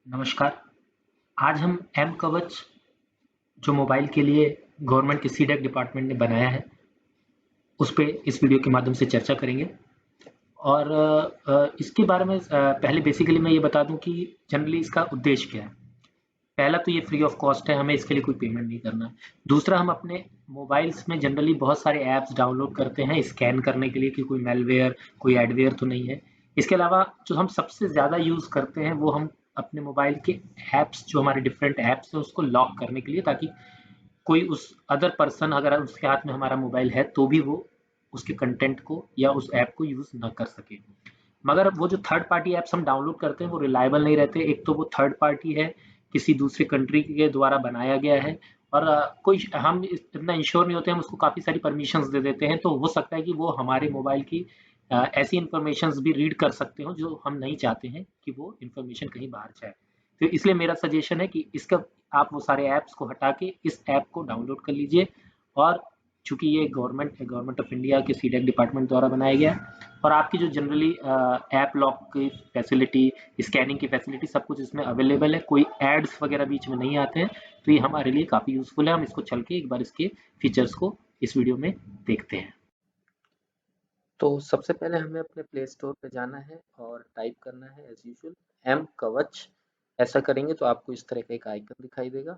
नमस्कार। आज हम एम कवच जो मोबाइल के लिए गवर्नमेंट के सीडैक डिपार्टमेंट ने बनाया है, उस पे इस वीडियो के माध्यम से चर्चा करेंगे। और इसके बारे में पहले बेसिकली मैं ये बता दूं कि जनरली इसका उद्देश्य क्या है। पहला तो ये फ्री ऑफ कॉस्ट है, हमें इसके लिए कोई पेमेंट नहीं करना है। दूसरा, हम अपने मोबाइल्स में जनरली बहुत सारे ऐप्स डाउनलोड करते हैं स्कैन करने के लिए कि कोई मेलवेयर, कोई एडवेयर तो नहीं है। इसके अलावा जो हम सबसे ज़्यादा यूज़ करते हैं वो हम अपने मोबाइल के ऐप्स, जो हमारे डिफरेंट ऐप्स हैं, उसको लॉक करने के लिए, ताकि कोई उस अदर पर्सन अगर उसके हाथ में हमारा मोबाइल है तो भी वो उसके कंटेंट को या उस ऐप को यूज़ ना कर सके। मगर वो जो थर्ड पार्टी ऐप्स हम डाउनलोड करते हैं वो रिलायबल नहीं रहते। एक तो वो थर्ड पार्टी है, किसी दूसरे कंट्री के द्वारा बनाया गया है, और कोई हम इतना इंश्योर नहीं होते, हम उसको काफ़ी सारी परमिशंस दे देते हैं, तो हो सकता है कि वो हमारे मोबाइल की ऐसी इंफॉर्मेशंस भी रीड कर सकते हो जो हम नहीं चाहते हैं कि वो इंफॉर्मेशन कहीं बाहर जाए। तो इसलिए मेरा सजेशन है कि इसका आप वो सारे ऐप्स को हटा के इस ऐप को डाउनलोड कर लीजिए। और चूंकि ये गवर्नमेंट ऑफ इंडिया के सीडैक डिपार्टमेंट द्वारा बनाया गया है, और आपकी जो जनरली ऐप लॉक की फैसिलिटी, स्कैनिंग की फैसिलिटी, सब कुछ इसमें अवेलेबल है। कोई एड्स वगैरह बीच में नहीं आते हैं, तो ये हमारे लिए काफ़ी यूज़फुल है। हम इसको चल के एक बार इसके फीचर्स को इस वीडियो में देखते हैं। तो सबसे पहले हमें अपने प्ले स्टोर पे जाना है और टाइप करना है एज यूजुअल एम कवच। ऐसा करेंगे तो आपको इस तरह का एक आइकन दिखाई देगा।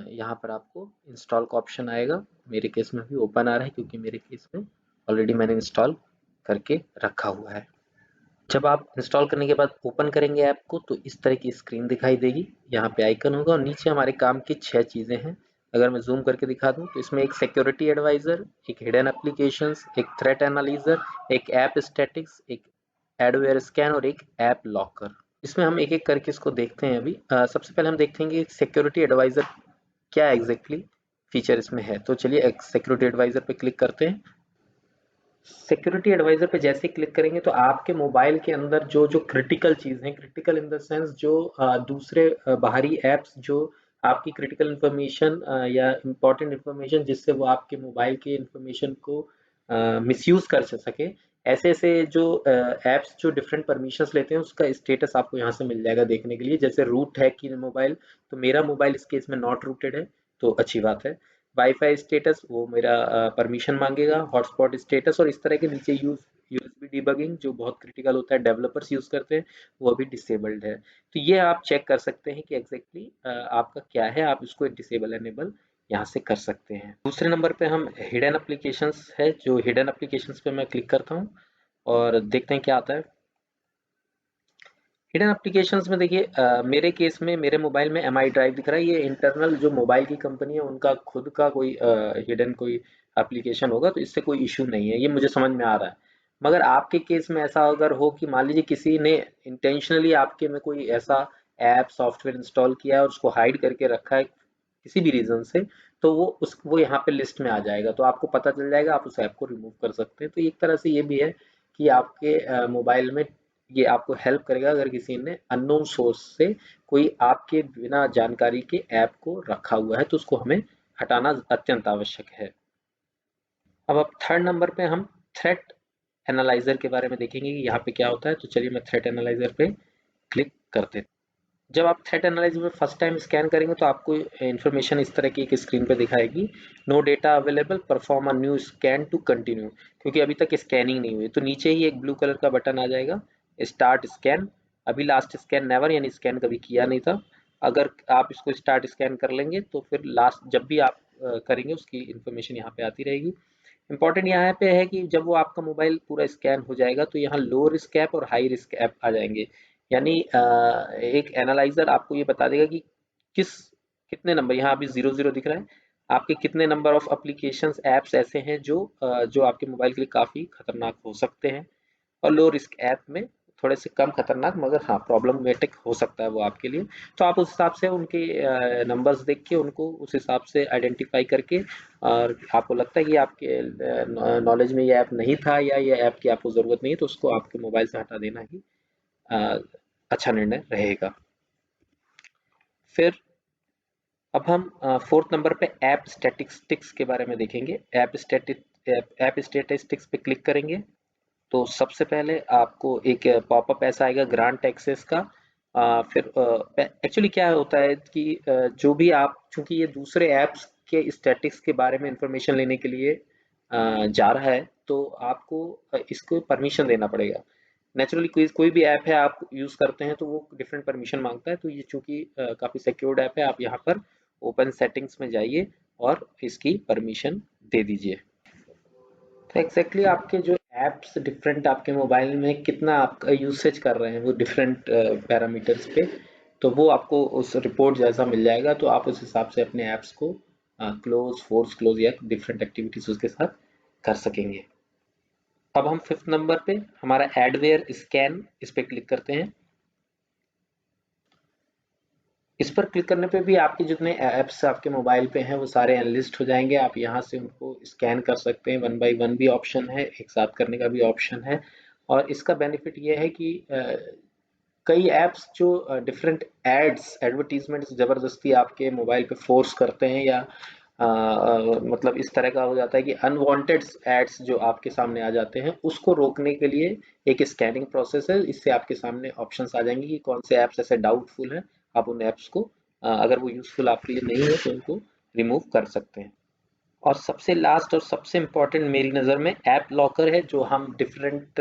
यहाँ पर आपको इंस्टॉल का ऑप्शन आएगा। मेरे केस में भी ओपन आ रहा है क्योंकि मेरे केस में ऑलरेडी मैंने इंस्टॉल करके रखा हुआ है। जब आप इंस्टॉल करने के बाद ओपन करेंगे ऐप को तो इस तरह की स्क्रीन दिखाई देगी। यहाँ पे आइकन होगा और नीचे हमारे काम की 6 चीज़ें हैं। अगर मैं जूम करके दिखा दूं तो इसमें एक सिक्योरिटी एडवाइजर, एक हिडन एप्लीकेशंस, एक थ्रेट एनालाइजर, एक ऐप स्टैटिक्स, एक एडवेयर स्कैन और एक ऐप लॉकर। इसमें हम एक एक करके इसको देखते हैं। अभी सबसे पहले हम देखेंगे सिक्योरिटी एडवाइजर क्या एग्जैक्टली फीचर इसमें है। तो चलिए सिक्योरिटी एडवाइजर पे क्लिक करते हैं। सिक्योरिटी एडवाइजर पे जैसे ही क्लिक करेंगे तो आपके मोबाइल के अंदर जो जो क्रिटिकल चीज़ हैं, क्रिटिकल इन द सेंस जो दूसरे बाहरी ऐप्स जो आपकी क्रिटिकल इंफॉर्मेशन या इम्पोर्टेंट इंफॉर्मेशन जिससे वो आपके मोबाइल के इंफॉर्मेशन को मिसयूज कर सके, ऐसे ऐसे जो ऐप्स जो डिफरेंट परमिशंस लेते हैं उसका स्टेटस आपको यहाँ से मिल जाएगा देखने के लिए। जैसे रूट है कि मोबाइल, तो मेरा मोबाइल इस केस में नॉट रूटेड है, तो अच्छी बात है। वाईफाई स्टेटस वो मेरा परमिशन मांगेगा, हॉटस्पॉट स्टेटस, और इस तरह के नीचे यूएसबी डिबगिंग जो बहुत क्रिटिकल होता है, डेवलपर्स यूज करते हैं, वो अभी डिसेबल्ड है। तो ये आप चेक कर सकते हैं कि एग्जैक्टली आपका क्या है। आप इसको डिसेबल एनेबल यहाँ से कर सकते हैं। दूसरे नंबर पे हम हिडन एप्लीकेशंस है, जो हिडन एप्लीकेशंस पे मैं क्लिक करता हूँ और देखते हैं क्या आता है। हिडन एप्लीकेशंस में देखिए मेरे केस में मेरे मोबाइल में एम आई ड्राइव दिख रहा है। ये इंटरनल जो मोबाइल की कंपनी है उनका खुद का कोई हिडन कोई एप्लीकेशन होगा, तो इससे कोई इशू नहीं है, ये मुझे समझ में आ रहा है। मगर आपके केस में ऐसा अगर हो कि मान लीजिए किसी ने इंटेंशनली आपके में कोई ऐसा ऐप सॉफ्टवेयर इंस्टॉल किया है और उसको हाइड करके रखा है किसी भी रीजन से, तो वो यहाँ पे लिस्ट में आ जाएगा, तो आपको पता चल जाएगा, आप उस ऐप को रिमूव कर सकते हैं। तो एक तरह से ये भी है कि आपके मोबाइल में ये आपको हेल्प करेगा अगर किसी ने अननोन सोर्स से कोई आपके बिना जानकारी के ऐप को रखा हुआ है, तो उसको हमें हटाना अत्यंत आवश्यक है। अब थर्ड नंबर पे हम थ्रेट एनालाइजर के बारे में देखेंगे कि यहाँ पे क्या होता है। तो चलिए मैं थ्रेट एनालाइजर पे क्लिक करते हैं। जब आप थ्रेट एनालाइजर में फर्स्ट टाइम स्कैन करेंगे तो आपको इन्फॉर्मेशन इस तरह की एक स्क्रीन पे दिखाएगी, no data available, perform a new scan to continue, क्योंकि अभी तक स्कैनिंग नहीं हुई। तो नीचे ही एक ब्लू कलर का बटन आ जाएगा, स्टार्ट स्कैन। अभी लास्ट स्कैन नेवर, यानी स्कैन कभी किया नहीं था। अगर आप इसको स्टार्ट स्कैन कर लेंगे तो फिर लास्ट जब भी आप करेंगे उसकी इन्फॉर्मेशन यहाँ पे आती रहेगी। इंपॉर्टेंट यहाँ पे है कि जब वो आपका मोबाइल पूरा स्कैन हो जाएगा तो यहाँ लो रिस्क ऐप और हाई रिस्क ऐप आ जाएंगे। यानी एक एनालाइजर आपको ये बता देगा कि किस कितने नंबर, यहाँ अभी 00 दिख रहा है, आपके कितने नंबर ऑफ एप्लीकेशंस ऐप्स ऐसे हैं जो आपके मोबाइल के लिए काफ़ी खतरनाक हो सकते हैं। और लो रिस्क ऐप में थोड़े से कम खतरनाक, मगर हाँ प्रॉब्लमेटिक हो सकता है वो आपके लिए। तो आप उस हिसाब से उनके नंबर्स देख के उनको उस हिसाब से आइडेंटिफाई करके, और आपको लगता है कि आपके नॉलेज में ये ऐप नहीं था या ये ऐप की आपको ज़रूरत नहीं है, तो उसको आपके मोबाइल से हटा देना ही अ, अच्छा निर्णय रहेगा। फिर अब हम फोर्थ नंबर पे ऐप स्टैटिस्टिक्स के बारे में देखेंगे। ऐप स्टैटिस्टिक्स पे क्लिक करेंगे तो सबसे पहले आपको एक पॉपअप ऐसा आएगा ग्रांट एक्सेस का। फिर एक्चुअली क्या होता है कि जो भी आप, चूंकि ये दूसरे ऐप्स के स्टैटिक्स के बारे में इंफॉर्मेशन लेने के लिए जा रहा है, तो आपको इसको परमिशन देना पड़ेगा। नेचुरली कोई कोई भी ऐप है आप यूज़ करते हैं तो वो डिफरेंट परमिशन मांगता है, तो ये चूंकि काफ़ी सिक्योर्ड ऐप है, आप यहाँ पर ओपन सेटिंग्स में जाइए और इसकी परमिशन दे दीजिए। तो एग्जैक्टली आपके जो एप्स डिफरेंट आपके मोबाइल में कितना आपका यूसेज कर रहे हैं वो डिफरेंट पैरामीटर्स पे, तो वो आपको उस रिपोर्ट जैसा मिल जाएगा, तो आप उस हिसाब से अपने ऐप्स को क्लोज, फोर्स क्लोज या डिफरेंट एक्टिविटीज उसके साथ कर सकेंगे। अब हम 5th नंबर पे हमारा एडवेयर स्कैन, इस पे क्लिक करते हैं। इस पर क्लिक करने पे भी आपके जितने ऐप्स आपके मोबाइल पे हैं वो सारे एनलिस्ट हो जाएंगे। आप यहाँ से उनको स्कैन कर सकते हैं, 1 बाई 1 भी ऑप्शन है, एक साथ करने का भी ऑप्शन है। और इसका बेनिफिट ये है कि कई ऐप्स जो डिफरेंट एड्स, एडवर्टीजमेंट्स जबरदस्ती आपके मोबाइल पे फोर्स करते हैं, या मतलब इस तरह का हो जाता है कि अनवांटेड एड्स जो आपके सामने आ जाते हैं, उसको रोकने के लिए एक स्कैनिंग प्रोसेस है। इससे आपके सामने ऑप्शंस आ जाएंगे कि कौन से ऐप्स ऐसे डाउटफुल हैं, आप उन ऐप्स को अगर वो यूजफुल आपके लिए नहीं है तो उनको रिमूव कर सकते हैं। और सबसे लास्ट और सबसे इम्पोर्टेंट मेरी नज़र में ऐप लॉकर है, जो हम different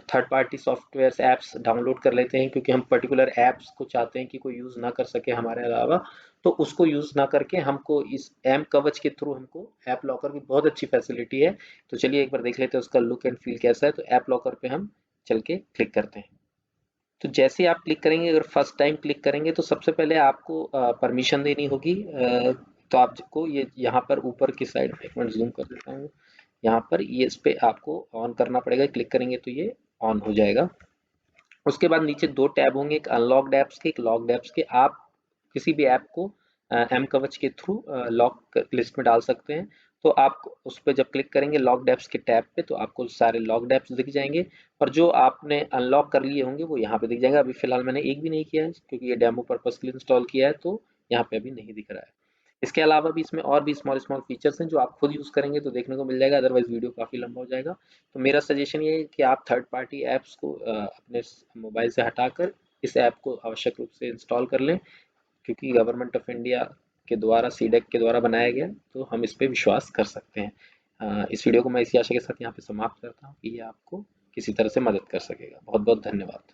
third party software apps download कर लेते हैं क्योंकि हम पर्टिकुलर ऐप्स को चाहते हैं कि कोई यूज़ ना कर सके हमारे अलावा, तो उसको यूज़ ना करके हमको इस एम कवच के थ्रू हमको ऐप लॉकर की बहुत अच्छी फैसिलिटी है। तो चलिए एक बार देख लेते हैं उसका लुक एंड फील कैसा है। तो ऐप लॉकर पे हम चल के क्लिक करते हैं। तो जैसे आप क्लिक करेंगे, अगर फर्स्ट टाइम क्लिक करेंगे तो सबसे पहले आपको परमिशन देनी होगी। तो आपको ये यहाँ पर ऊपर की साइड में, एक मिनट जूम कर देता हूँ, यहाँ पर ये इस पे आपको ऑन करना पड़ेगा। क्लिक करेंगे तो ये ऑन हो जाएगा। उसके बाद नीचे 2 टैब होंगे, एक अनलॉक्ड ऐप्स के, एक लॉक्ड ऐप्स के। आप किसी भी ऐप को एम कवच के थ्रू लॉक लिस्ट में डाल सकते हैं। तो आप उस पर जब क्लिक करेंगे लॉक्ड ऐप्स के टैब पे, तो आपको सारे लॉक्ड ऐप्स दिख जाएंगे, और जो आपने अनलॉक कर लिए होंगे वो यहाँ पे दिख जाएंगे। अभी फिलहाल मैंने एक भी नहीं किया है क्योंकि ये डेमो पर्पज के लिए इंस्टॉल किया है, तो यहाँ पे अभी नहीं दिख रहा है। इसके अलावा भी इसमें और भी स्मॉल स्मॉल फीचर्स हैं जो आप खुद यूज़ करेंगे तो देखने को मिल जाएगा, अदरवाइज वीडियो काफ़ी लंबा हो जाएगा। तो मेरा सजेशन ये है कि आप थर्ड पार्टी ऐप्स को अपने मोबाइल से हटाकर इस ऐप को आवश्यक रूप से इंस्टॉल कर लें, क्योंकि गवर्नमेंट ऑफ इंडिया के द्वारा, सीडेक के द्वारा बनाया गया, तो हम इस पे विश्वास कर सकते हैं। इस वीडियो को मैं इसी आशा के साथ यहाँ पे समाप्त करता हूँ कि ये आपको किसी तरह से मदद कर सकेगा। बहुत बहुत धन्यवाद।